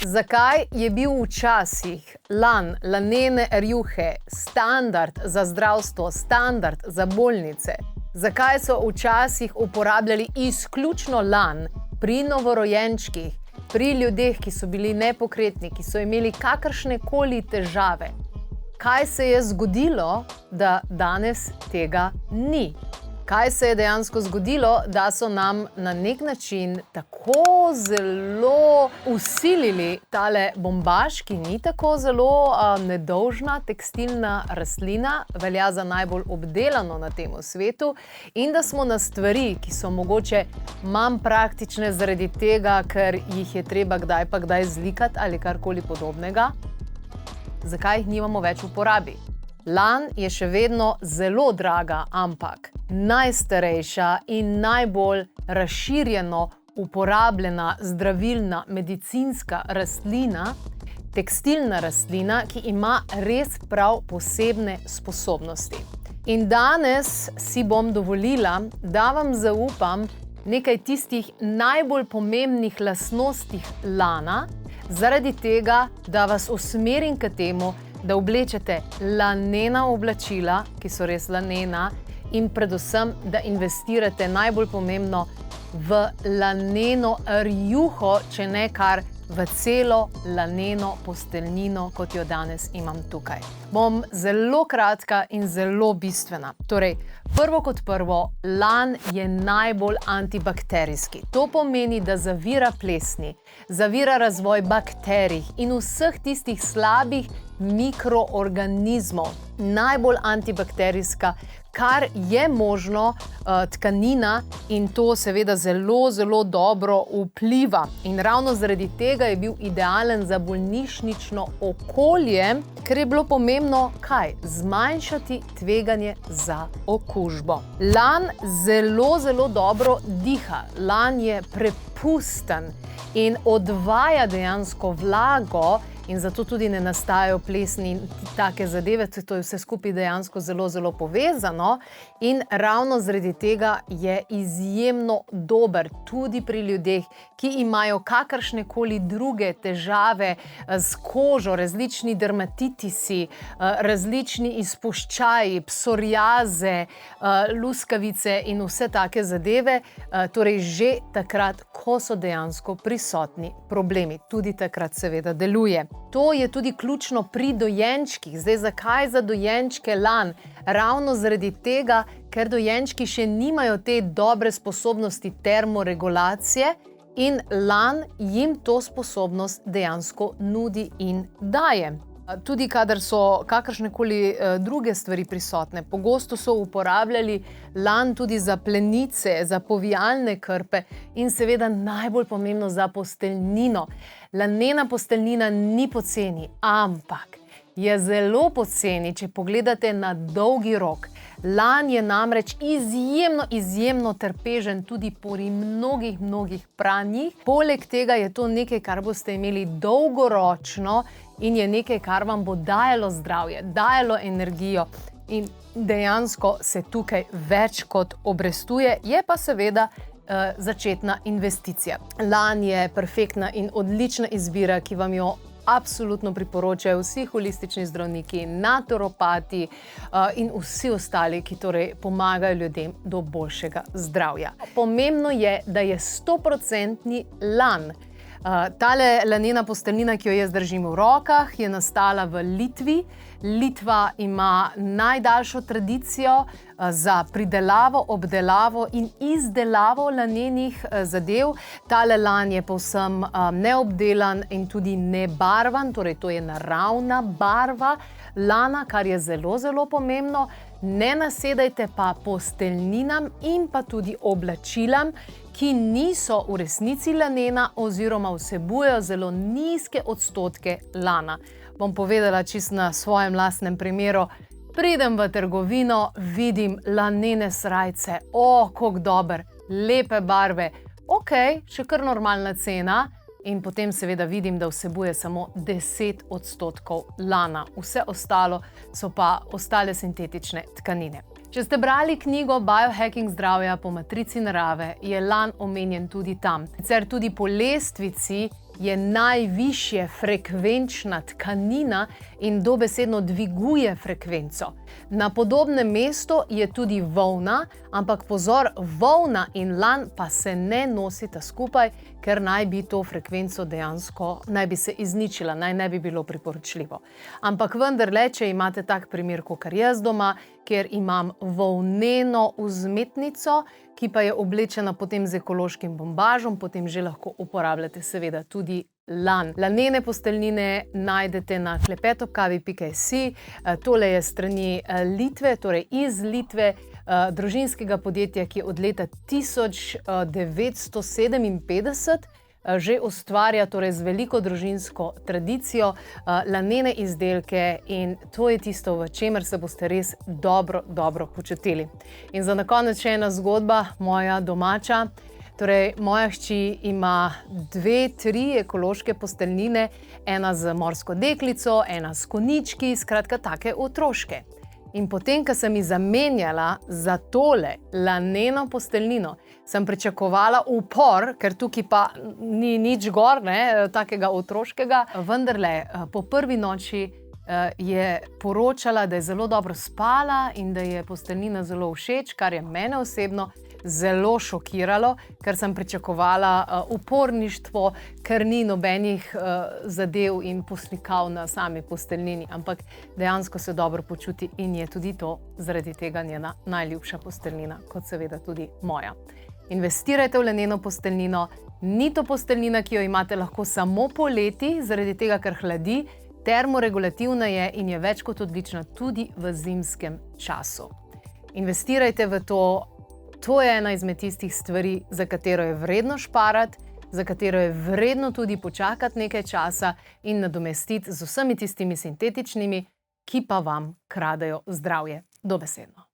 Zakaj je bil včasih lan, lanene rjuhe standard za zdravstvo, standard za bolnice? Zakaj so včasih uporabljali izključno lan pri novorojenčkih, pri ljudeh, ki so bili nepokretni, ki so imeli kakršnekoli težave? Kaj se je zgodilo, da danes tega ni? Kaj se je dejansko zgodilo, da so nam na nek način tako zelo vsilili tale bombaž, ki ni tako zelo nedolžna tekstilna rastlina, velja za najbolj obdelano na tem svetu, in da smo na stvari, ki so mogoče manj praktične zaradi tega, ker jih je treba kdaj pa kdaj zlikati ali karkoli podobnega, zakaj jih nimamo več v uporabi? Lan je še vedno zelo draga, ampak najstarejša in najbolj razširjeno uporabljena zdravilna medicinska rastlina, tekstilna rastlina, ki ima res prav posebne sposobnosti. In danes si bom dovolila, da vam zaupam nekaj tistih najbolj pomembnih lastnostih lana, zaradi tega, da vas usmerim k temu, da oblečete lanena oblačila, ki so res lanena, in predvsem, da investirate najbolj pomembno v laneno rjuho, če ne kar v celo laneno posteljnino, kot jo danes imam tukaj. Bom zelo kratka in zelo bistvena. Torej, prvo kot prvo, lan je najbolj antibakterijski. To pomeni, da zavira plesni, zavira razvoj bakterij in vseh tistih slabih mikroorganizmov. Najbolj antibakterijska, kar je možno, tkanina, in to seveda zelo, zelo dobro vpliva. In ravno zaradi tega je bil idealen za bolnišnično okolje, ker je bilo pomembno, kaj? Zmanjšati tveganje za okužbo. Lan zelo, zelo dobro diha. Lan je prepusten in odvaja dejansko vlago, in zato tudi ne nastajajo plesni in take zadeve, to je vse skupaj dejansko zelo, zelo povezano, in ravno zaradi tega je izjemno dober tudi pri ljudeh, ki imajo kakršnekoli druge težave s kožo, različni dermatitisi, različni izpuščaji, psoriaze, luskavice in vse take zadeve, torej že takrat, ko so dejansko prisotni problemi. Tudi takrat seveda deluje. To je tudi ključno pri dojenčkih. Zdaj, zakaj za dojenčke lan? Ravno zaradi tega, ker dojenčki še nimajo te dobre sposobnosti termoregulacije in lan jim to sposobnost dejansko nudi in daje. Tudi kadar so kakršnekoli druge stvari prisotne. Pogosto so uporabljali lan tudi za plenice, za povijalne krpe in seveda najbolj pomembno za posteljnino. Lanena posteljnina ni poceni, ampak je zelo poceni, če pogledate na dolgi rok. Lan je namreč izjemno trpežen tudi pri mnogih pranjih. Poleg tega je to nekaj, kar boste imeli dolgoročno in je nekaj, kar vam bo dajalo zdravje, dajalo energijo in dejansko se tukaj več kot obrestuje. Je pa seveda začetna investicija. Lan je perfektna in odlična izbira, ki vam jo absolutno priporočajo vsi holistični zdravniki, naturopati in vsi ostali, ki torej pomagajo ljudem do boljšega zdravja. Pomembno je, da je 100% lan. Tale lanena posteljnina, ki jo jaz držim v rokah, je nastala v Litvi. Litva ima najdaljšo tradicijo za pridelavo, obdelavo in izdelavo lanenih zadev. Tale lan je povsem neobdelan in tudi nebarvan, torej to je naravna barva lana, kar je zelo, zelo pomembno. Ne nasedajte pa posteljninam in pa tudi oblačilam, ki niso v resnici lanena oziroma vsebujejo zelo nizke odstotke lana. Bom povedala čisto na svojem lastnem primeru. Pridem v trgovino, vidim lanene srajce. O, kako dober, lepe barve. Ok, še kar normalna cena. In potem seveda vidim, da vsebuje samo 10% lana. Vse ostalo so pa ostale sintetične tkanine. Če ste brali knjigo Biohacking zdravja po matrici narave, je lan omenjen tudi tam. Sicer tudi po lestvici je najvišje frekvenčna tkanina in dobesedno dviguje frekvenco. Na podobnem mestu je tudi volna, ampak pozor, volna in lan pa se ne nosita skupaj, ker naj bi to frekvenco dejansko naj bi se izničila, naj ne bi bilo priporočljivo. Ampak vendarle, če imate tak primer, kakor jaz doma, kjer imam volneno vzmetnico, ki pa je oblečena potem z ekološkim bombažom, potem že lahko uporabljate seveda tudi lan. Lanene posteljnine najdete na klepetobkavi.si. Tole je strani Litve, torej iz Litve, družinskega podjetja, ki od leta 1957 že ustvarja, torej z veliko družinsko tradicijo, lanene izdelke in to je tisto, v čemer se boste res dobro počutili. In za na konec še ena zgodba, moja domača. Torej, moja hči ima 2-3 ekološke posteljnine, ena z morsko deklico, ena s konjički, skratka take otroške. In potem, ko sem ji zamenjala za tole laneno posteljnino, sem pričakovala upor, ker tukaj pa ni nič gor, takega otroškega. Vendarle, po prvi noči je poročala, da je zelo dobro spala in da je posteljnina zelo všeč, kar je mene osebno zelo šokiralo, ker sem pričakovala uporništvo, ker ni nobenih zadev in poslikav na sami posteljnini, ampak dejansko se dobro počuti in je tudi to zaradi tega njena najljubša posteljnina, kot seveda tudi moja. Investirajte v laneno posteljnino, ni to posteljnina, ki jo imate lahko samo poleti, zaradi tega, ker hladi, termoregulativna je in je več kot odlična tudi v zimskem času. Investirajte v to. To je ena izmed tistih stvari, za katero je vredno šparati, za katero je vredno tudi počakati nekaj časa in nadomestiti z vsemi tistimi sintetičnimi, ki pa vam kradejo zdravje. Dobesedno.